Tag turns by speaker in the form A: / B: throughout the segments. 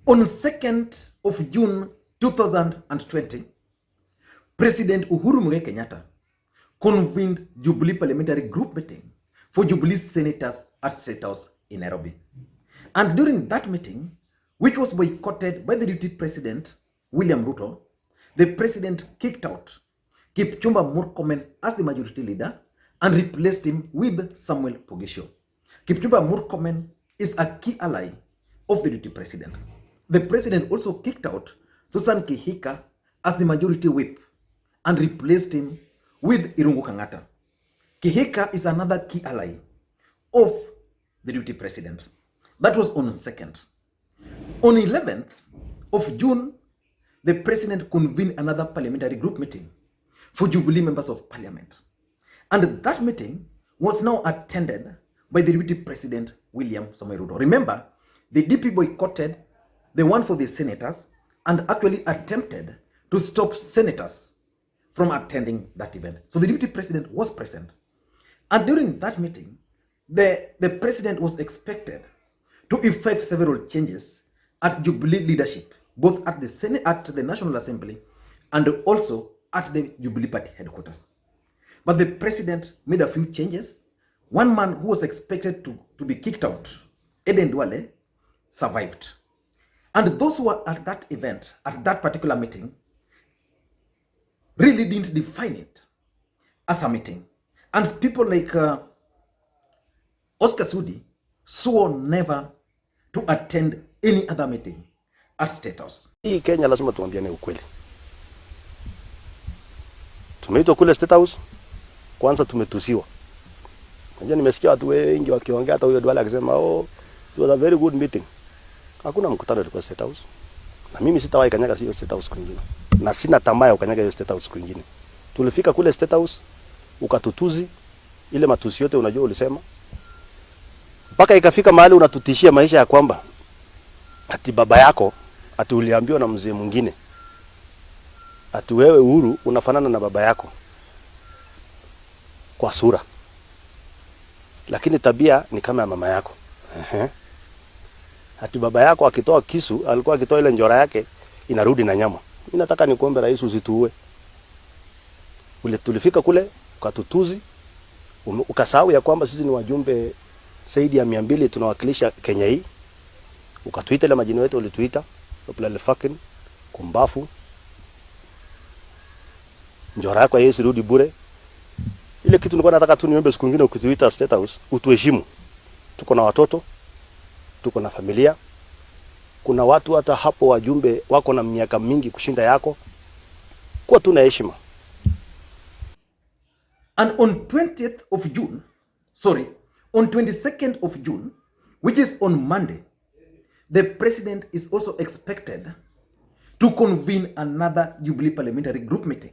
A: On 2nd of June 2020, President Uhuru Kenyatta convened Jubilee Parliamentary Group meeting for Jubilee senators at State House in Nairobi. And during that meeting, which was boycotted by the deputy president, William Ruto, the president kicked out Kipchumba Murkomen as the majority leader and replaced him with Samuel Pogisho. Kipchumba Murkomen is a key ally of the deputy president. The president also kicked out Susan Kihika as the majority whip and replaced him with Uhuru Kenyatta. Kihika is another key ally of the deputy president. That was on 2nd. On 11th of June, the president convened another parliamentary group meeting for Jubilee members of parliament. And that meeting was now attended by the deputy president, William Samuel Ruto. Remember, the DP boycotted the one for the senators and actually attempted to stop senators from attending that event. So the deputy president was present. And during that meeting, the president was expected to effect several changes at Jubilee leadership, both at the Senate, at the National Assembly, and also at the Jubilee Party headquarters. But the president made a few changes. One man who was expected to be kicked out, Aden Duale, survived. And those who were at that event, at that particular meeting, really didn't define it as a meeting. And people like Oscar Sudi swore never to attend any other meeting at State House.
B: Hii Kenya lazima tuambiane ukweli. Tumeitwa kule State House, kwanza tumetusiwa. Unajua nimesikia watu wengi wakiongea, hata huyo Duale akisema it was a very good meeting. Hakuna mkutano ulikuwa State House. Na mimi sitawahi kanyaga hiyo State House kwingine. Na sina tamaa ya kukanyaga hiyo State House kwingine. Tulifika kule State House, ukatutuzi ile matusi yote unajua ulisema. Mpaka ikafika mahali unatutishia maisha ya kwamba ati baba yako ati uliambiwa na mzee mwingine ati wewe Uhuru unafanana na baba yako kwa sura, lakini tabia ni kama ya mama yako. Ati baba yako akitoa kisu alikuwa akitoa ile njora yake inarudi na nyama. Mimi nataka nikuombe rais usituue. Ule tulifika kule ukatutuzi, ukasahau ya kwamba sisi ni wajumbe zaidi ya 200 tunawakilisha Kenya hii. Ukatuita ile majina yetu ulituita, Oplale fucking kumbafu. Njora yako yesi rudi bure. Ile kitu nilikuwa nataka tu niombe siku nyingine ukituita State House utuheshimu. Tuko na watoto, tuko na familia. Kuna watu hata hapo wajumbe wako na miaka mingi kushinda yako. Kwa tuna heshima.
A: And on 20th of June, on 22nd of June, which is on Monday, the president is also expected to convene another Jubilee Parliamentary Group meeting.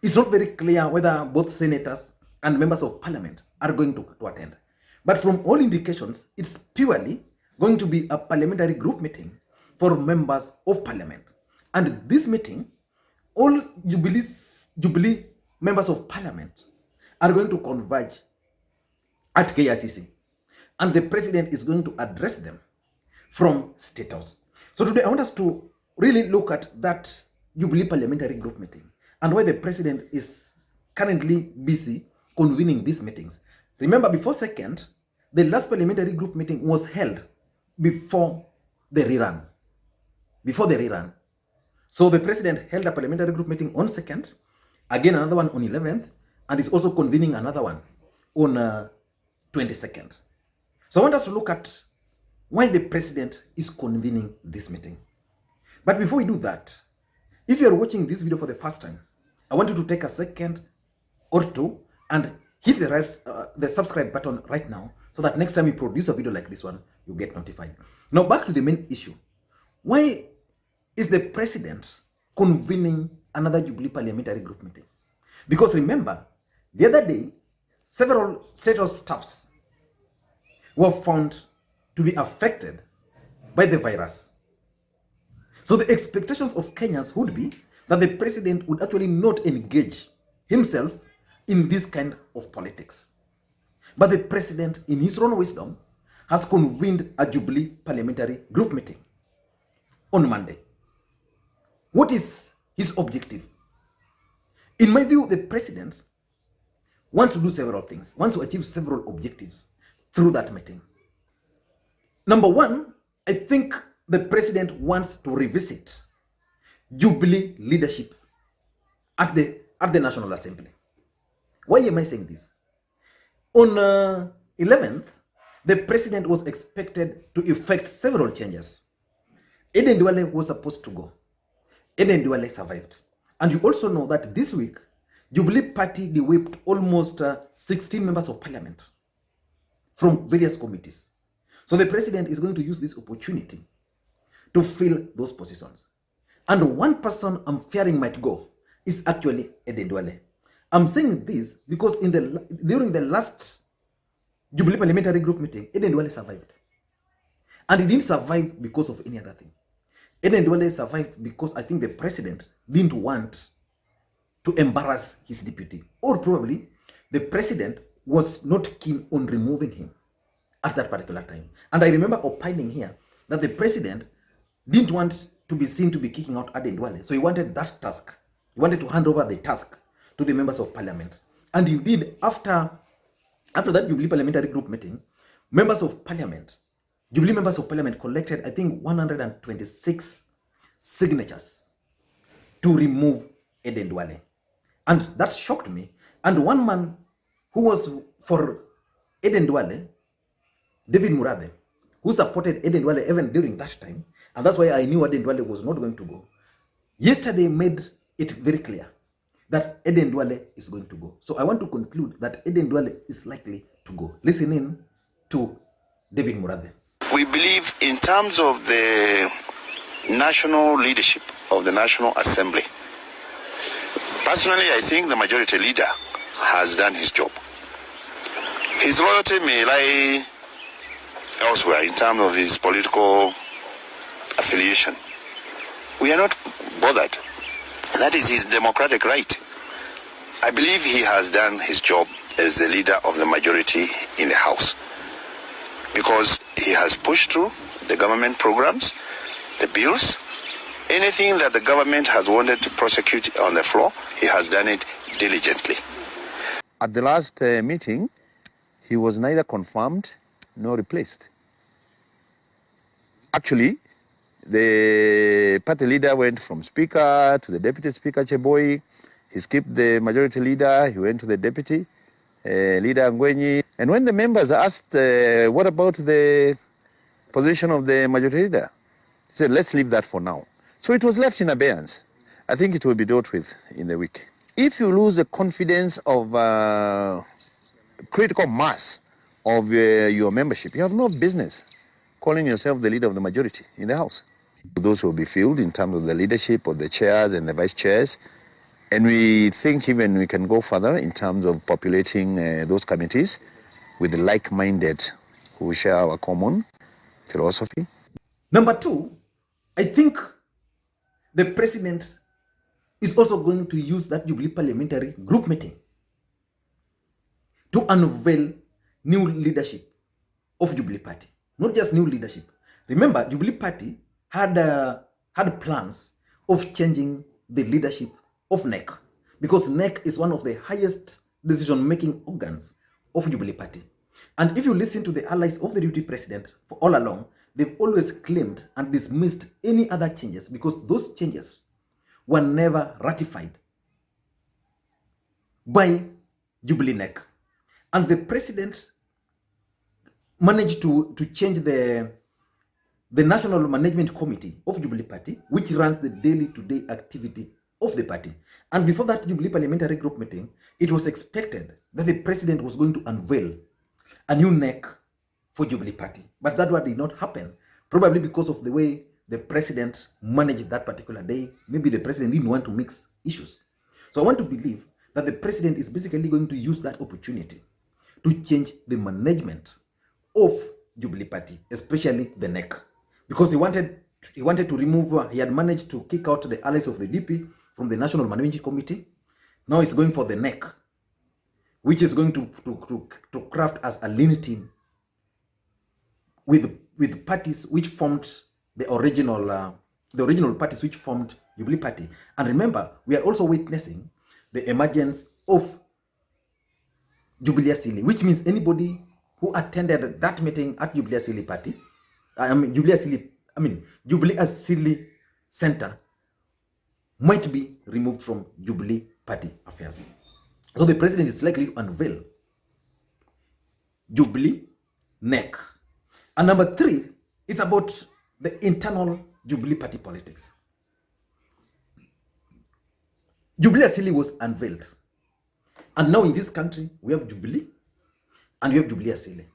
A: It's not very clear whether both senators and members of parliament are going to attend. But from all indications, it's purely going to be a parliamentary group meeting for members of parliament. And this meeting, all Jubilee members of parliament are going to converge at KICC. And the president is going to address them from State House. So today I want us to really look at that Jubilee Parliamentary Group meeting and why the president is currently busy convening these meetings. Remember, before 2nd, the last parliamentary group meeting was held before the rerun. So the president held a parliamentary group meeting on 2nd, again another one on 11th, and is also convening another one on 22nd. So I want us to look at why the president is convening this meeting. But before we do that, if you're watching this video for the first time, I want you to take a second or two and hit the subscribe button right now so that next time we produce a video like this one, you get notified. Now back to the main issue. Why is the president convening another Jubilee Parliamentary Group meeting? Because remember, the other day, several State House staffs were found to be affected by the virus. So the expectations of Kenyans would be that the president would actually not engage himself in this kind of politics. But the president, in his own wisdom, has convened a Jubilee Parliamentary Group meeting. on Monday. What is his objective? In my view, the president wants to do several things, wants to achieve several objectives through that meeting. Number one, I think the president wants to revisit Jubilee leadership at the National Assembly. Why am I saying this? On 11th, the president was expected to effect several changes. Aden Duale was supposed to go. Aden Duale survived. And you also know that this week, Jubilee Party, they whipped almost 16 members of parliament from various committees. So the president is going to use this opportunity to fill those positions. And one person I'm fearing might go is actually Aden Duale. I'm saying this because during the last Jubilee Parliamentary Group meeting, Aden Duale survived. And he didn't survive because of any other thing. Aden Duale survived because I think the president didn't want to embarrass his deputy. Or probably the president was not keen on removing him at that particular time. And I remember opining here that the president didn't want to be seen to be kicking out Aden Duale. So he wanted that task. He wanted to hand over the task to the members of parliament. And indeed, after that Jubilee Parliamentary Group meeting, Jubilee members of parliament collected, I think, 126 signatures to remove Aden Duale. And that shocked me. And one man who was for Aden Duale, David Murabe, who supported Aden Duale even during that time, and that's why I knew Aden Duale was not going to go, yesterday made it very clear that Aden Duale is going to go. So I want to conclude that Aden Duale is likely to go. Listen in to David Murabe.
C: We believe in terms of the national leadership of the National Assembly. Personally, I think the majority leader has done his job. His loyalty may lie elsewhere in terms of his political affiliation. We are not bothered. That is his democratic right. I believe he has done his job as the leader of the majority in the House, because he has pushed through the government programs, the bills, anything that the government has wanted to prosecute on the floor, he has done it diligently.
D: At the last meeting, he was neither confirmed nor replaced. Actually, the party leader went from speaker to the deputy speaker, Cheboy. He skipped the majority leader. He went to the deputy leader, Makwiny. And when the members asked, what about the position of the majority leader? He said, let's leave that for now. So it was left in abeyance. I think it will be dealt with in the week. If you lose the confidence of critical mass of your membership, you have no business calling yourself the leader of the majority in the House. Those will be filled in terms of the leadership of the chairs and the vice chairs. And we think even we can go further in terms of populating those committees with the like-minded who share our common philosophy.
A: Number two, I think the president is also going to use that Jubilee Parliamentary Group meeting to unveil new leadership of Jubilee Party. Not just new leadership. Remember, Jubilee Party had plans of changing the leadership of NEC, because NEC is one of the highest decision-making organs of Jubilee Party. And if you listen to the allies of the deputy president for all along, they've always claimed and dismissed any other changes because those changes were never ratified by Jubilee NEC. And the president managed to change the National Management Committee of Jubilee Party, which runs the daily to-day activity of the party. And before that Jubilee Parliamentary Group meeting, it was expected that the president was going to unveil a new NEC for Jubilee Party. But that one did not happen, probably because of the way the president managed that particular day. Maybe the president didn't want to mix issues. So I want to believe that the president is basically going to use that opportunity to change the management of Jubilee Party, especially the NEC, because he wanted to remove, he had managed to kick out the allies of the DP from the National Management Committee. Now he's going for the NEC, which is going to craft as a lean team with parties which formed the original the original parties which formed Jubilee Party. And remember, we are also witnessing the emergence of Jubilee Assili, which means anybody who attended that meeting at Jubilee Assili Party, Jubilee Assili Center, might be removed from Jubilee Party affairs. So the president is likely to unveil Jubilee neck. And number 3 is about the internal Jubilee Party politics. Jubilee Assili was unveiled. And now in this country, we have Jubilee and we have Jubilee Assili.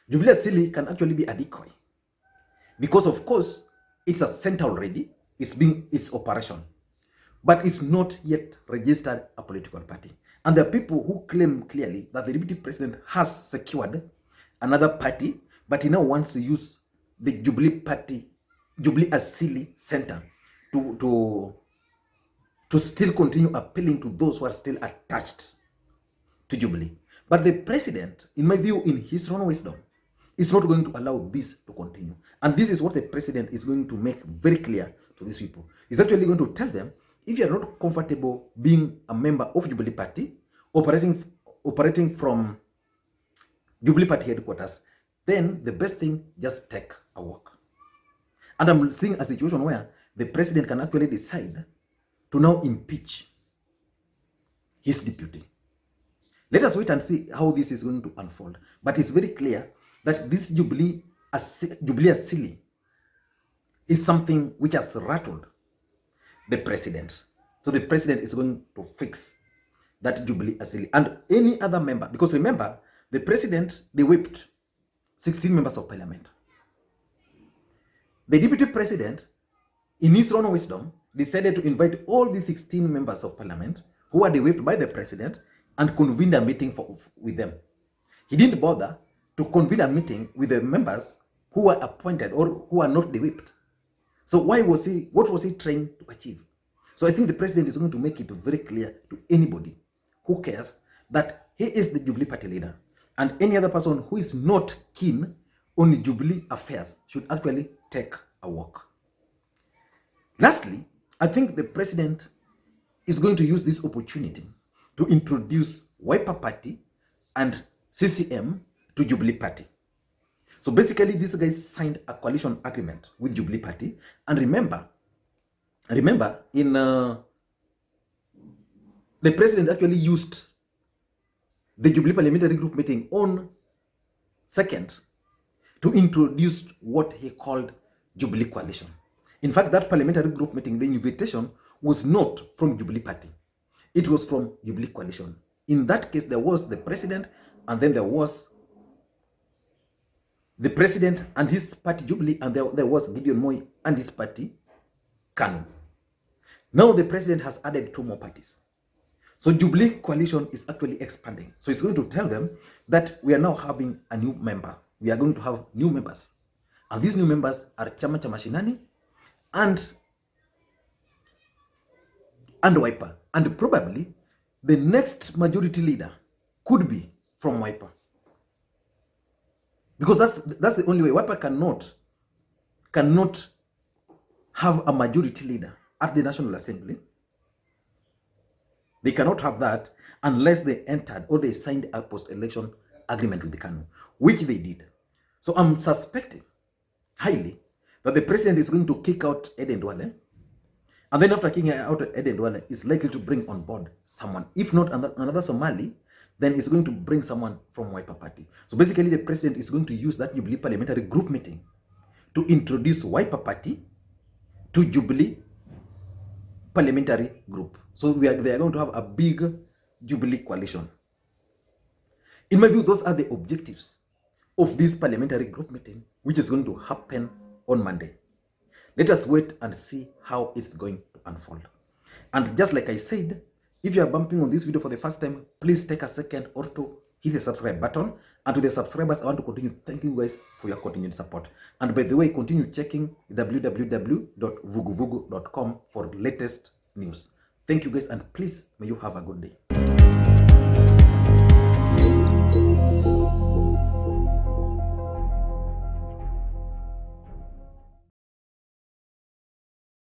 A: Jubilee Assili can actually be a decoy. Because of course, it's a center already, it's operation. But it's not yet registered a political party. And there are people who claim clearly that the deputy president has secured another party, but he now wants to use the Jubilee Assili Center to still continue appealing to those who are still attached to Jubilee. But the president, in my view, in his own wisdom, is not going to allow this to continue. And this is what the president is going to make very clear to these people. He's actually going to tell them, if you are not comfortable being a member of Jubilee Party, operating from Jubilee Party headquarters, then the best thing, just take a walk. And I'm seeing a situation where the president can actually decide to now impeach his deputy. Let us wait and see how this is going to unfold. But it's very clear that this Jubilee Assili is something which has rattled the president. So the president is going to fix that Jubilee Assili and any other member. Because remember, the president, they whipped 16 members of parliament. The deputy president, in his own wisdom, decided to invite all the 16 members of parliament who were whipped by the president and convened a meeting with them. He didn't bother to convene a meeting with the members who were appointed or who are not whipped. So what was he trying to achieve? So I think the president is going to make it very clear to anybody who cares that he is the Jubilee Party leader, and any other person who is not keen on Jubilee affairs should actually take a walk. Lastly, I think the president is going to use this opportunity to introduce Wiper Party and CCM to Jubilee Party. So basically, these guys signed a coalition agreement with Jubilee Party. And remember, in the president actually used the Jubilee Parliamentary Group meeting on 2nd to introduce what he called Jubilee Coalition. In fact, that Parliamentary Group meeting, the invitation was not from Jubilee Party. It was from Jubilee Coalition. In that case, there was the president, and then there was the president and his party Jubilee, and there was Gideon Moi and his party KANU. Now the president has added 2 more parties. So Jubilee Coalition is actually expanding. So it's going to tell them that we are now having a new member. We are going to have new members. And these new members are Chama cha Mashinani and Wiper. And probably the next majority leader could be from Wiper. Because that's the only way. Wiper cannot have a majority leader at the National Assembly. They cannot have that unless they entered or they signed a post-election agreement with the KANU, which they did. So I'm suspecting highly that the president is going to kick out Aden Duale, and then after kicking out Aden Duale, is likely to bring on board someone. If not another Somali, then it's going to bring someone from Wiper Party. So basically, the president is going to use that Jubilee Parliamentary Group meeting to introduce Wiper Party to Jubilee Parliamentary Group. So they are going to have a big Jubilee coalition. In my view, those are the objectives of this Parliamentary Group meeting, which is going to happen on Monday. Let us wait and see how it's going to unfold. And just like I said, if you are bumping on this video for the first time, please take a second or two, hit the subscribe button. And to the subscribers, I want to continue thanking you guys for your continued support. And by the way, continue checking www.vuguvugu.com for latest news. Thank you guys, and please, may you have a good day.